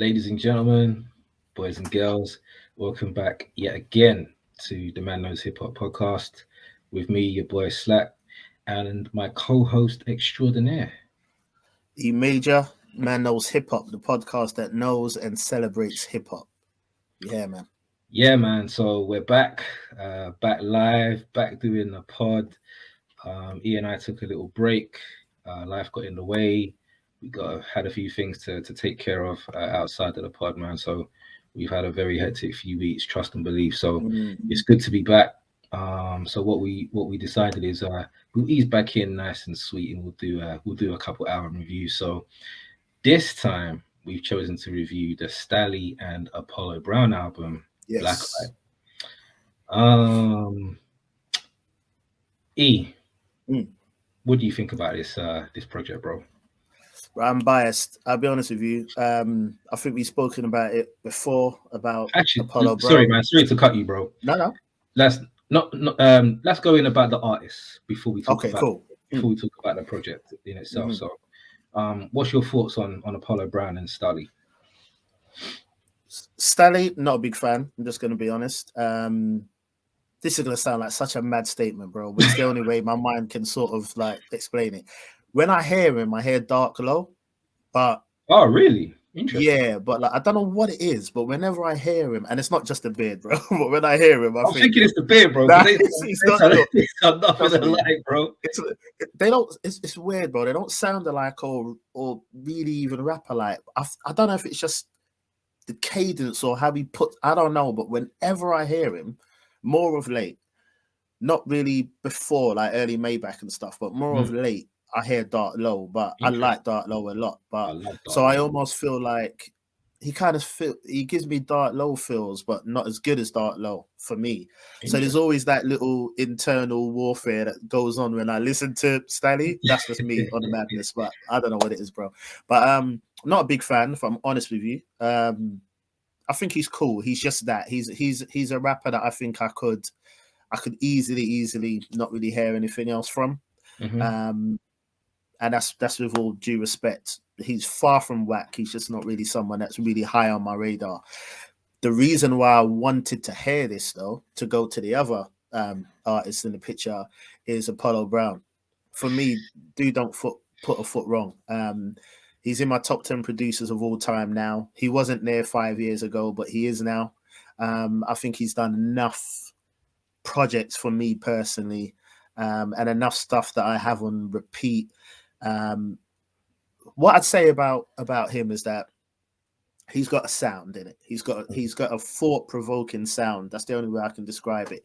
Ladies and gentlemen, boys and girls, welcome back yet again to the Man Knows Hip Hop podcast with me, your boy Slack, and my co host extraordinaire. E Major, Man Knows Hip Hop, the podcast that knows and celebrates hip hop. Yeah, man. Yeah, man. So we're back, back live, back doing the pod. E and I took a little break. Life got in the way. We got had a few things to take care of outside of the pod, man. So we've had a very hectic few weeks, trust and believe. So it's good to be back. So what we decided is we'll ease back in nice and sweet, and we'll do a couple album reviews. So this time we've chosen to review the Stalley and Apollo Brown album, Yes. Blacklight. Um, E, Mm. what do you think about this project, bro? I'm biased. I'll be honest with you. I think we've spoken about it before about Actually, Apollo sorry, Brown. man. Sorry to cut you, bro. No. Let's let's go in about the artist before we talk Okay, about cool. the project in itself. Mhm. So, what's your thoughts on Apollo Brown and Stalley? Stalley, not a big fan. I'm just going to be honest. This is going to sound like such a mad statement, bro, but it's the only way my mind can sort of like explain it. When I hear him, I hear Dark Low, but Oh, really? Interesting. yeah, but like I don't know what it is, but whenever I hear him, and it's not just the beard, bro. But when I hear him, I I'm think thinking it's the beard, bro. nah, They, it's not. Look, I'm nothing trust me. alike, bro. They don't. It's weird, bro. They don't sound alike or really even rap alike. I don't know if it's just the cadence or how he put. I don't know, but whenever I hear him, more of late, not really before like early Maybach and stuff, but more of late, I hear Dark Low. But I like Dark Low a lot. I But love so that. I almost feel like he gives me Dark Low feels, but not as good as Dark Low for me. So there's Interesting. always that little internal warfare that goes on when I listen to Stalley. That's just me on the madness, but I don't know what it is, bro. But not a big fan, if I'm honest with you. I think he's cool. He's just that. He's a rapper that I think I could easily not really hear anything else from. Mm-hmm. And that's with all due respect. He's far from whack. He's just not really someone that's really high on my radar. The reason why I wanted to hear this, though, to go to the other artist in the picture, is Apollo Brown. For me, dude, don't put a foot wrong. He's in my top 10 producers of all time now. He wasn't there 5 years ago, but he is now. I think he's done enough projects for me personally, and enough stuff that I have on repeat. What I'd say about him is that he's got a sound in it. He's got a thought-provoking sound. That's the only way I can describe it.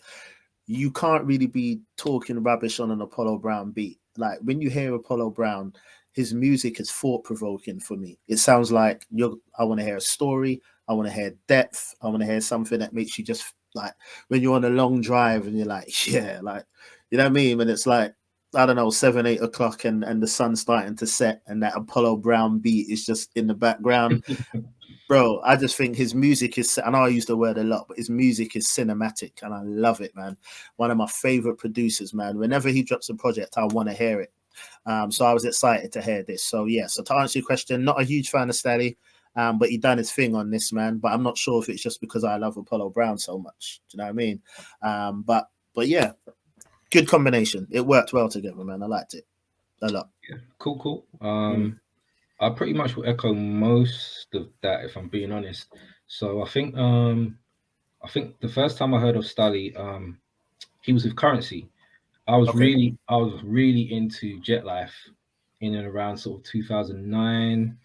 You can't really be talking rubbish on an Apollo Brown beat. Like when you hear Apollo Brown, his music is thought-provoking for me. It sounds like I want to hear a story. I want to hear depth. I want to hear something that makes you just like when you're on a long drive and you're like, yeah, like, you know what I mean? And it's like, I don't know, 7, 8 o'clock and the sun's starting to set and that Apollo Brown beat is just in the background. Bro, I just think his music is, I know I use the word a lot, but his music is cinematic and I love it, man. One of my favorite producers, man. Whenever he drops a project, I want to hear it. So I was excited to hear this. So yeah, so to answer your question, not a huge fan of Stalley, but he done his thing on this, man. But I'm not sure if it's just because I love Apollo Brown so much. Do you know what I mean? But yeah, good combination. It worked well together, man. I liked it a lot. Yeah. Cool. I pretty much will echo most of that if I'm being honest. So I think the first time I heard of Stalley, he was with Currency. Okay. I was really into Jet Life in and around sort of 2009,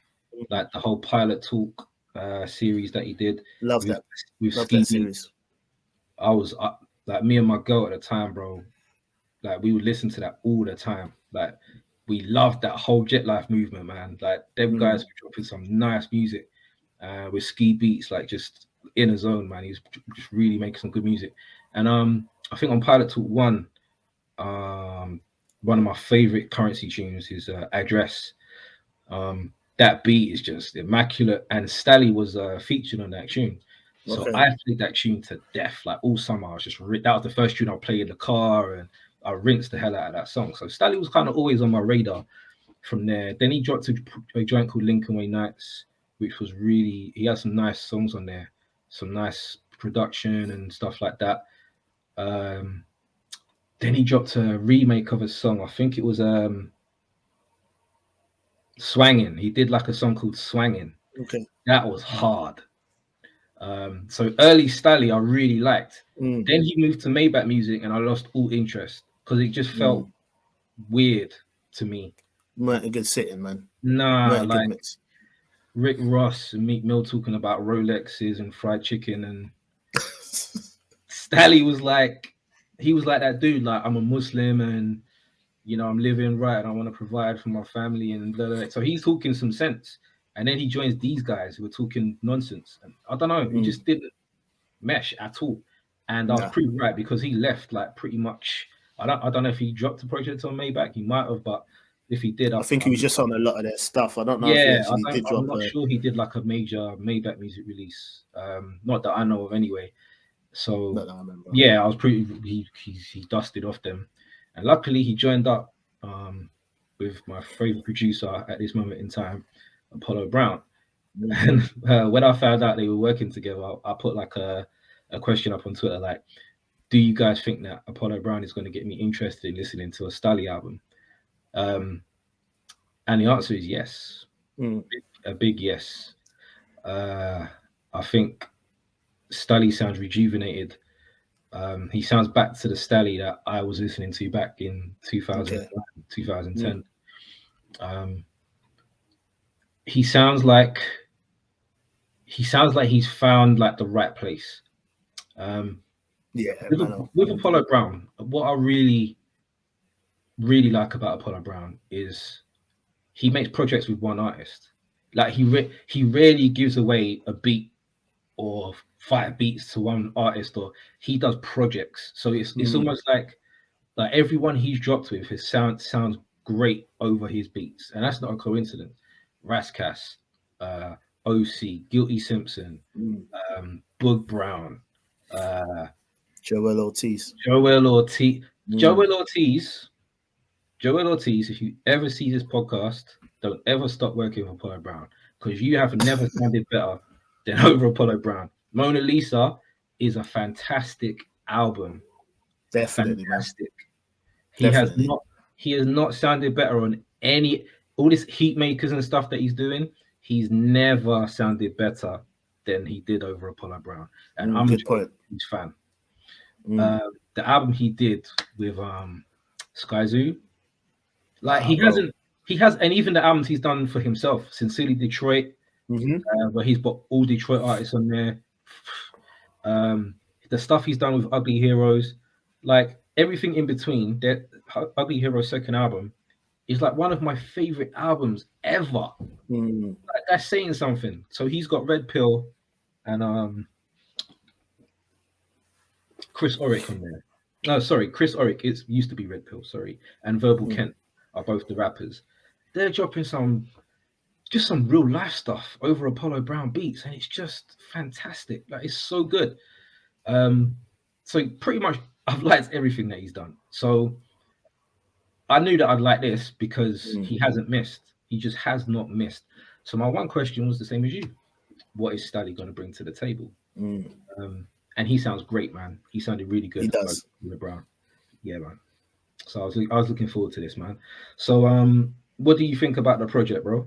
like the whole Pilot Talk series that he did Love with that. Love Ski that Beats. series. I was like me and my girl at the time, bro. Like we would listen to that all the time. Like we loved that whole Jet Life movement, man. Like them guys were dropping some nice music with Ski Beats, like just in a zone, man. He's just really making some good music. And I think on Pilot Talk um, one of my favorite Currency tunes is Address. That beat is just immaculate, and Stalley was featured on that tune. So Okay. I played that tune to death, like all summer. I was just that was the first tune I played in the car, and I rinsed the hell out of that song. So Stalley was kind of always on my radar from there. Then he dropped a joint called Lincoln Way Nights. which was really, he had some nice songs on there, some nice production and stuff like that. Then he dropped a remake of a song. I think it was Swangin'. He did like a song called Swangin'. Okay. That was hard. So early Stalley I really liked. Then he moved to Maybach music and I lost all interest because it just felt weird to me. Weren't a good sitting, man. Nah, like mix. Rick Ross and Meek Mill talking about Rolexes and fried chicken, and Stalley was like, he was like that dude, like, I'm a Muslim and, you know, I'm living right and I want to provide for my family and blah, blah, blah. So he's talking some sense. And then he joins these guys who are talking nonsense. And I don't know, it just didn't mesh at all. And I was pretty right because he left like pretty much. I don't know if he dropped the project on Maybach. He might have, but if he did, I think he was just on a lot of their stuff. I don't know if he actually did drop. I'm not sure he did like a major Maybach music release. Not that I know of anyway. So Not that I remember. Yeah, I was pretty. He dusted off them, and luckily he joined up with my favorite producer at this moment in time, Apollo Brown. And when I found out they were working together, I put like a question up on Twitter, like, do you guys think that Apollo Brown is going to get me interested in listening to a Stalley album? And the answer is yes. A big yes. I think Stalley sounds rejuvenated. He sounds back to the Stalley that I was listening to back in 2009, 2010. He sounds like he's found like the right place. With Apollo Brown, what I really like about Apollo Brown is he makes projects with one artist. Like he rarely gives away a beat or 5 beats to one artist, or he does projects. So it's almost like everyone he's dropped with, his sounds great over his beats, and that's not a coincidence. Rascas, OC, Guilty Simpson, Boog Brown, Joel Ortiz. Joel Ortiz, if you ever see this podcast, don't ever stop working with Apollo Brown, because you have never sounded better than over Apollo Brown. Mona Lisa is a fantastic album. Definitely, fantastic. Man. He has not sounded better on all this heat makers and stuff that he's doing. He's never sounded better than he did over Apollo Brown. And I'm a huge fan. The album he did with Sky Zoo, like he has, and even the albums he's done for himself, Sincerely Detroit, where he's got all Detroit artists on there. The stuff he's done with Ugly Heroes, like everything in between. That Ugly Heroes second album is like one of my favorite albums ever. Like, that's saying something. So he's got Red Pill and Chris Oryk on there. No, sorry, Chris Oryk. It used to be Red Pill. Sorry, and Verbal Kent are both the rappers. They're dropping some real life stuff over Apollo Brown beats, and it's just fantastic. Like, it's so good. So pretty much I've liked everything that he's done. So I knew that I'd like this because he hasn't missed. He just has not missed. So my one question was the same as you. What is Stalley going to bring to the table? And he sounds great, man. He sounded really good. He does. Brown. Yeah, man. So I was looking forward to this, man. So what do you think about the project, bro?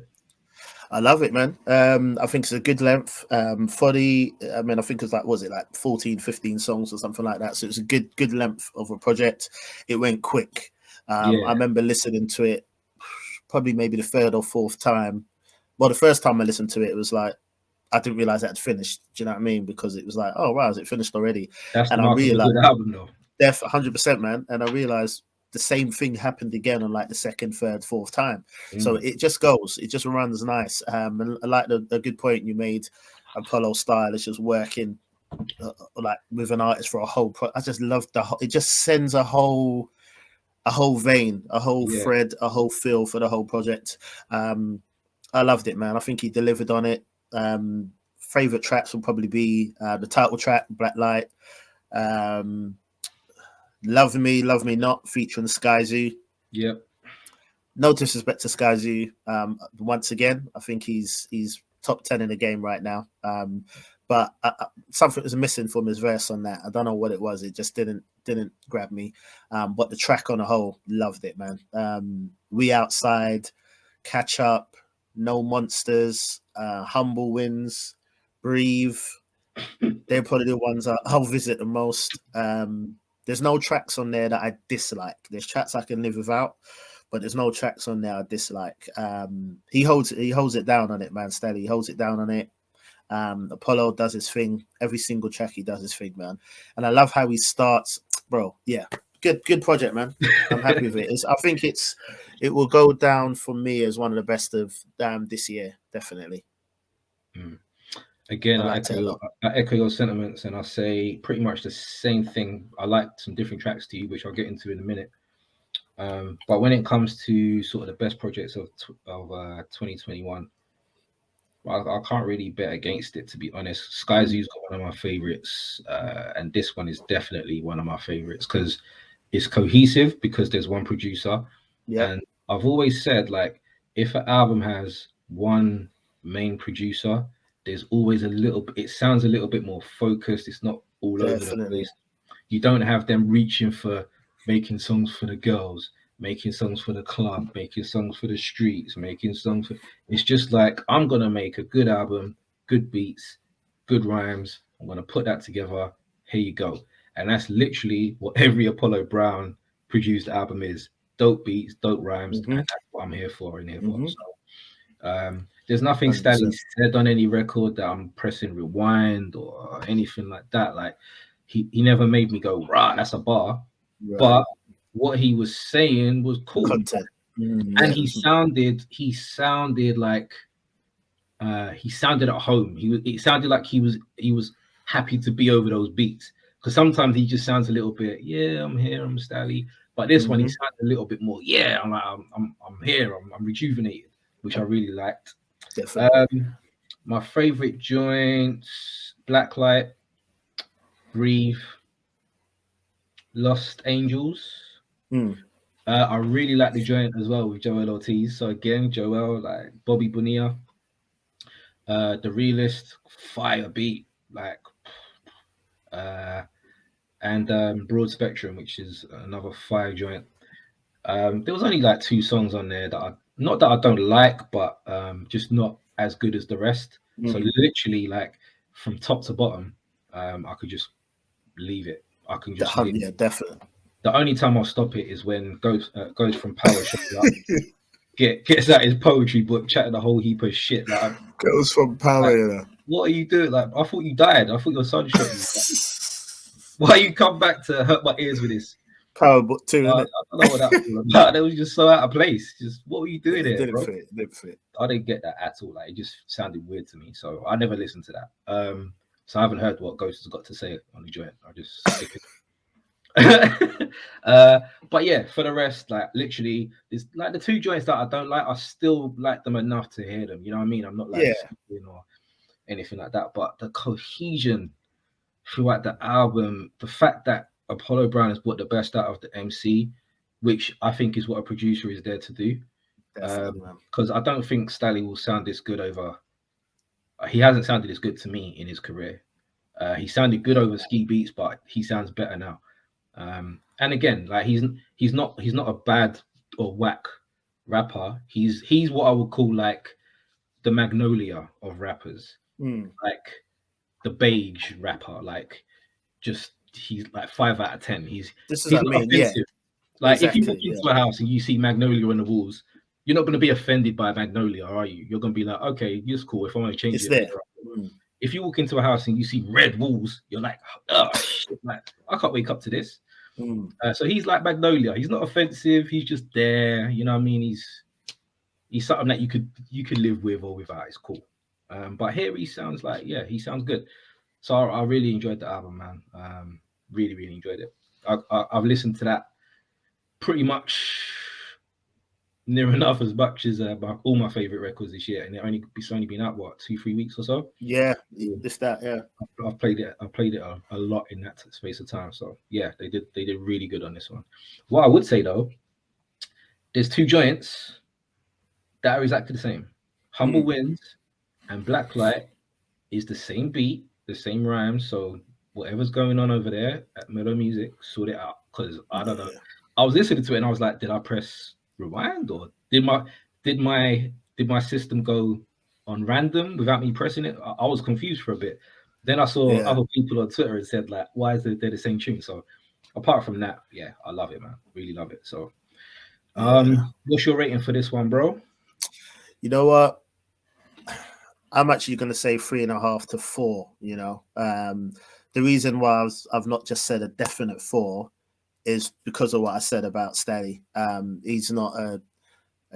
I love it, man. I think it's a good length. I think it's like 14, 15 songs or something like that. So it's a good length of a project. It went quick. I remember listening to it probably maybe the third or fourth time. Well, the first time I listened to it, it was like, I didn't realize it had finished. Do you know what I mean? Because it was like, oh, wow, is it finished already? That's and I realized the album, though. 100%, man. And I realized the same thing happened again on like the second, third, fourth time. So it just goes. It just runs nice. And I like the good point you made. Apollo style is just working like with an artist for a whole. I just love it. Just sends a whole vein, a whole thread, a whole feel for the whole project. I loved it, man. I think he delivered on it. Favorite tracks will probably be the title track, Blacklight. Love Me Not, featuring Sky Zoo. Yep. No disrespect to Sky Zoo. Once again, I think he's top 10 in the game right now. But something was missing from his verse on that. I don't know what it was. It just didn't grab me. But the track on the whole, loved it, man. We Outside, Catch Up, No Monsters, Humble Wins, Breathe. They're probably the ones I'll visit the most. There's no tracks on there that I dislike. There's tracks I can live without, but there's no tracks on there I dislike. He holds it down on it, man. Stalley, he holds it down on it. Apollo does his thing. Every single track he does his thing, man. And I love how he starts, bro. Yeah, good project, man. I'm happy with it. I think it will go down for me as one of the best of this year, definitely. Again, I echo your sentiments, and I say pretty much the same thing. I liked some different tracks to you, which I'll get into in a minute. But when it comes to sort of the best projects of 2021, I can't really bet against it, to be honest. Sky Zoo's got one of my favorites, and this one is definitely one of my favorites because it's cohesive, because there's one producer. Yeah. And I've always said, like, if an album has one main producer, there's always it sounds a little bit more focused. It's not all over the place. You don't have them reaching for making songs for the girls, making songs for the club, making songs for the streets, making songs for... It's just like, I'm going to make a good album, good beats, good rhymes. I'm going to put that together. Here you go. And that's literally what every Apollo Brown produced album is. Dope beats, dope rhymes. And that's what I'm here for and here for. So, there's nothing Stalley said on any record that I'm pressing rewind or anything like that. Like, he never made me go, rah, that's a bar. Right. But what he was saying was cool. Content. And he sounded like he sounded at home. It sounded like he was happy to be over those beats. Because sometimes he just sounds a little bit, yeah, I'm here, I'm Stalley. But this one, he sounded a little bit more, yeah, I'm here, I'm rejuvenated, which I really liked. Definitely. My favorite joints: Blacklight, Breathe, Lost Angels. I really like the joint as well with Joel Ortiz. So again, Joel, like Bobby Bonilla. The Realist, fire beat, like, and Broad Spectrum, which is another fire joint. There was only like 2 songs on there that I don't like, but just not as good as the rest. So literally, like, from top to bottom, I could just leave it. I can just leave it. Definitely. The only time I'll stop it is when goes from Power shows up, gets out his poetry book, chatting a whole heap of shit. Like, goes from Power. Like, what are you doing? Like, I thought you died. I thought your son shot you. Like, why you come back to hurt my ears with this? Power Book 2, I don't know what that was about. That was just so out of place. Just, what were you doing there, bro? Didn't fit. I didn't get that at all. Like, it just sounded weird to me. So I never listened to that. So I haven't heard what Ghost has got to say on the joint. I just stick it. But yeah, for the rest, like, literally, it's like the 2 joints that I don't like, I still like them enough to hear them. You know what I mean? I'm not like or anything like that. But the cohesion throughout the album, the fact that Apollo Brown has brought the best out of the MC, which I think is what a producer is there to do. Because I don't think Stalley will sound this good over. He hasn't sounded as good to me in his career. He sounded good over Ski Beats, but he sounds better now. And again, like, he's not a bad or whack rapper. He's what I would call like the Magnolia of rappers, like the beige rapper. Like, just, he's like 5 out of 10. He's not offensive. Like, exactly, if you walk into a house and you see Magnolia on the walls, you're not going to be offended by Magnolia, are you? You're going to be like, okay, it's cool. If I want to change it, if you walk into a house and you see red walls, you're like, oh shit, like, I can't wake up to this. So he's like Magnolia. He's not offensive. He's just there. You know what I mean? He's something that you could live with or without. It's cool. But here he sounds like, he sounds good. So I really enjoyed the album, man. Really, really enjoyed it. I've listened to that pretty much near enough as much as all my favorite records this year, and it's only been out, what, 2-3 weeks or so. It's that. I've played it a lot in that space of time. So yeah, they did really good on this one. What I would say though, there's 2 joints that are exactly the same: Humble Wins And Blacklight is the same beat, the same rhyme. So whatever's going on over there at Mellow Music, sort it out. Because I don't know. Yeah. I was listening to it and I was like, did I press rewind or did my system go on random without me pressing it? I was confused for a bit. Then I saw Yeah. other people on Twitter and said like, why is they're the same tune? So apart from that, yeah, I love it, man. Really love it. So Yeah. what's your rating for this one, bro? You know what? I'm actually going to say 3.5 to 4. The reason why I've not just said a definite 4 is because of what I said about Stalley. He's not a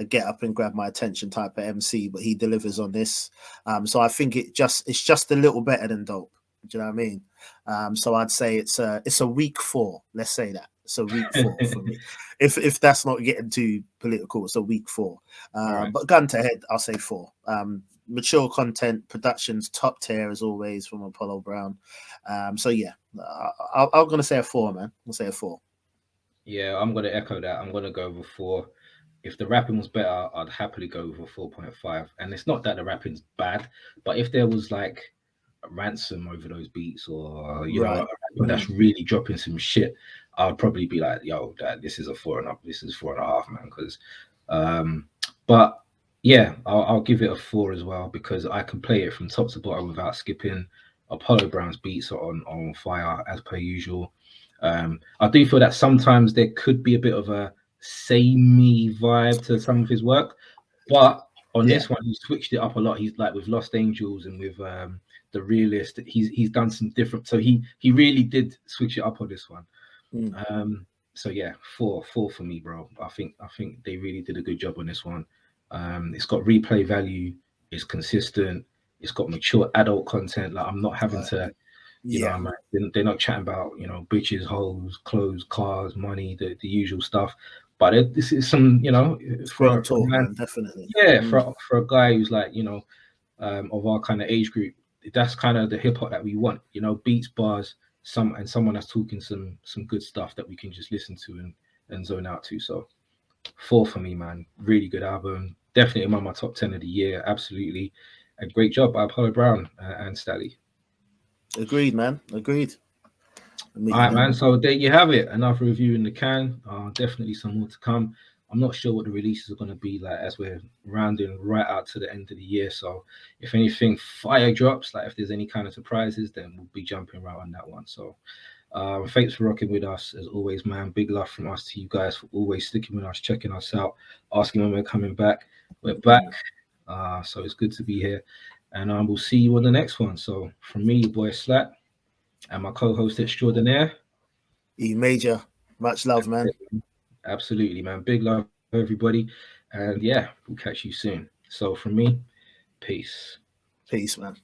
get up and grab my attention type of MC, but he delivers on this. So I think it's just a little better than dope. Do you know what I mean? So I'd say it's a weak 4. Let's say that it's a weak 4 for me. If that's not getting too political, it's a weak 4. Right. But gun to head, I'll say 4. Mature content, productions top tier as always from Apollo Brown. So yeah, I'm gonna say a 4, man. I'll say a 4. Yeah, I'm gonna echo that. I'm gonna go with 4. If the rapping was better, I'd happily go with a 4.5. And it's not that the rapping's bad, but if there was like a ransom over those beats or a Right. rapper that's really dropping some shit, I'd probably be like, yo, this is a 4.5. This is 4.5, man. Because but yeah, I'll give it a 4 as well because I can play it from top to bottom without skipping. Apollo Brown's beats are on fire as per usual. I do feel that sometimes there could be a bit of a samey vibe to some of his work, but on Yeah. this one he switched it up a lot. He's like with Lost Angels and with the Realist. He's done some different. So he really did switch it up on this one. So yeah, 4 for me, bro. I think they really did a good job on this one. It's got replay value. It's consistent. It's got mature adult content. Like I'm not having to, Yeah. they're not chatting about bitches, hoes, clothes, cars, money, the usual stuff. But this is some, It's real for a talk, man, man. Definitely. yeah, for a guy who's like of our kind of age group, that's kind of the hip hop that we want. Beats, bars, someone that's talking some good stuff that we can just listen to and zone out to. So 4 for me, man. Really good album. Definitely among my top 10 of the year. Absolutely. A great job by Apollo Brown and Stalley. Agreed, man. Agreed. All right, man. So there you have it. Another review in the can. Definitely some more to come. I'm not sure what the releases are going to be like as we're rounding right out to the end of the year. So if anything fire drops, like if there's any kind of surprises, then we'll be jumping right on that one. So thanks for rocking with us as always, man. Big love from us to you guys for always sticking with us, checking us out, asking when we're coming back. We're back. So it's good to be here. And we'll see you on the next one. So from me, your boy Slack, and my co-host extraordinaire, E Major. Much love, man. Absolutely, man. Big love, everybody. And yeah, we'll catch you soon. So from me, peace. Peace, man.